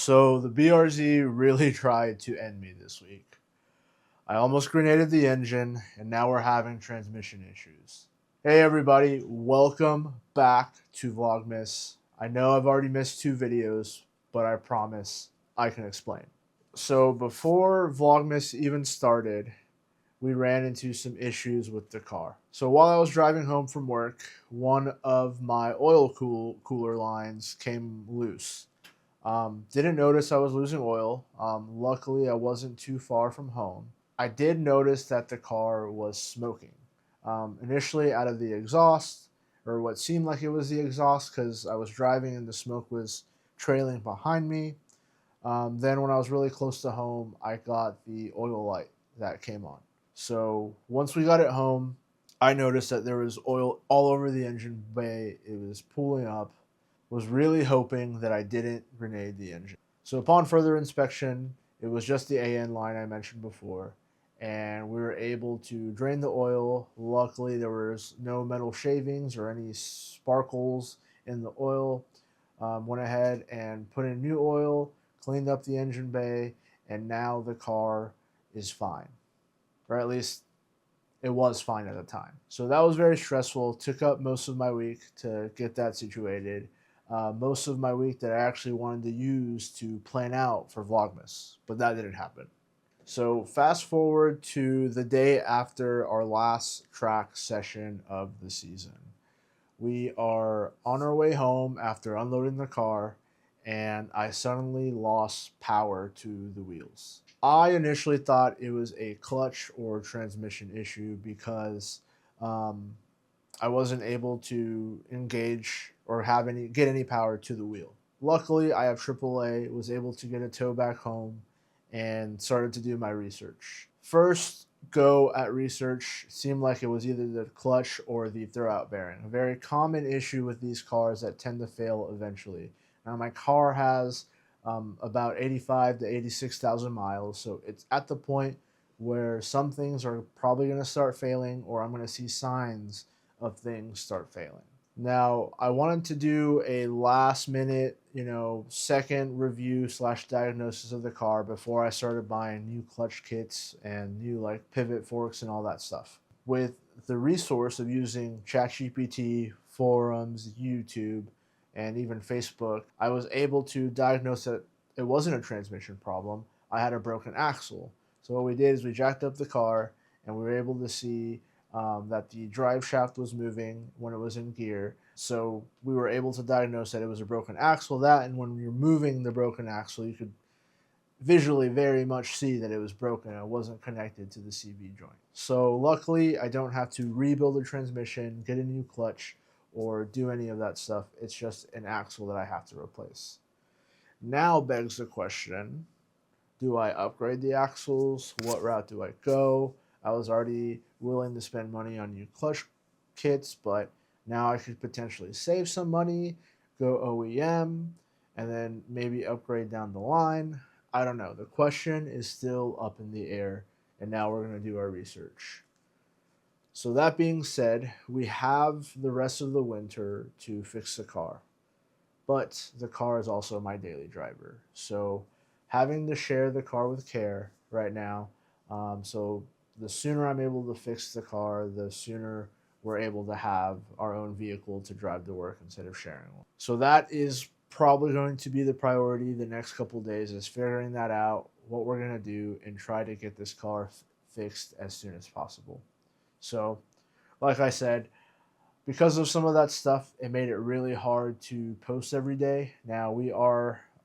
So the BRZ really tried to end me this week. I almost grenaded the engine, and now we're having transmission issues. Hey everybody, welcome back to Vlogmas. I know I've already missed 2 videos, but I promise I can explain. So before Vlogmas even started, we ran into some issues with the car. So while I was driving home from work, one of my oil cooler lines came loose. Didn't notice I was losing oil. Luckily, I wasn't too far from home. I did notice that the car was smoking. Initially out of the exhaust, or what seemed like it was the exhaust because I was driving and the smoke was trailing behind me. Then when I was really close to home, I got the oil light that came on. So once we got it home, I noticed that there was oil all over the engine bay. It was pooling up. Was really hoping that I didn't grenade the engine. So upon further inspection, it was just the AN line I mentioned before, and we were able to drain the oil. Luckily, there was no metal shavings or any sparkles in the oil. Went ahead and put in new oil, cleaned up the engine bay, and now the car is fine. Or at least it was fine at the time. So that was very stressful. Took up most of my week to get that situated. Most of my week that I actually wanted to use to plan out for Vlogmas, but that didn't happen. So fast forward to the day after our last track session of the season. We are on our way home after unloading the car, and I suddenly lost power to the wheels. I initially thought it was a clutch or transmission issue because I wasn't able to engage or get any power to the wheel. Luckily, I have AAA, was able to get a tow back home, and started to do my research. First go at research seemed like it was either the clutch or the throwout bearing. A very common issue with these cars that tend to fail eventually. Now my car has about 85 to 86,000 miles, so it's at the point where some things are probably going to start failing, or I'm going to see signs of things start failing. Now, I wanted to do a last minute, second review / diagnosis of the car before I started buying new clutch kits and new pivot forks and all that stuff. With the resource of using ChatGPT, forums, YouTube, and even Facebook, I was able to diagnose that it wasn't a transmission problem. I had a broken axle. So what we did is we jacked up the car, and we were able to see that the drive shaft was moving when it was in gear. So we were able to diagnose that it was a broken axle. And when you're moving the broken axle, you could visually very much see that it was broken. It wasn't connected to the CV joint. So luckily, I don't have to rebuild the transmission, get a new clutch, or do any of that stuff. It's just an axle that I have to replace. Now begs the question, do I upgrade the axles? What route do I go? I was already willing to spend money on new clutch kits, but now I could potentially save some money, go OEM, and then maybe upgrade down the line. I don't know. The question is still up in the air, and now we're going to do our research. So that being said, we have the rest of the winter to fix the car, but the car is also my daily driver. So having to share the car with Care right now, so the sooner I'm able to fix the car, the sooner we're able to have our own vehicle to drive to work instead of sharing one. So that is probably going to be the priority the next couple days, is figuring that out, what we're going to do, and try to get this car fixed as soon as possible. So, like I said, because of some of that stuff, it made it really hard to post every day. Now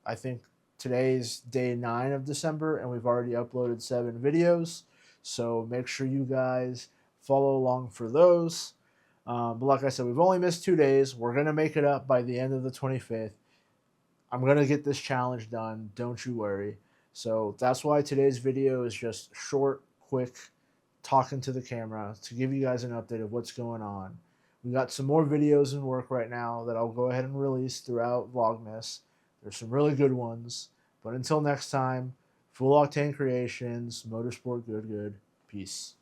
I think today's day 9 of December, and we've already uploaded 7 videos. So make sure you guys follow along for those. But like I said, we've only missed 2 days. We're going to make it up by the end of the 25th. I'm going to get this challenge done. Don't you worry. So that's why today's video is just short, quick, talking to the camera to give you guys an update of what's going on. We got some more videos in work right now that I'll go ahead and release throughout Vlogmas. There's some really good ones. But until next time, Full Octane Creations, Motorsport Good. Peace.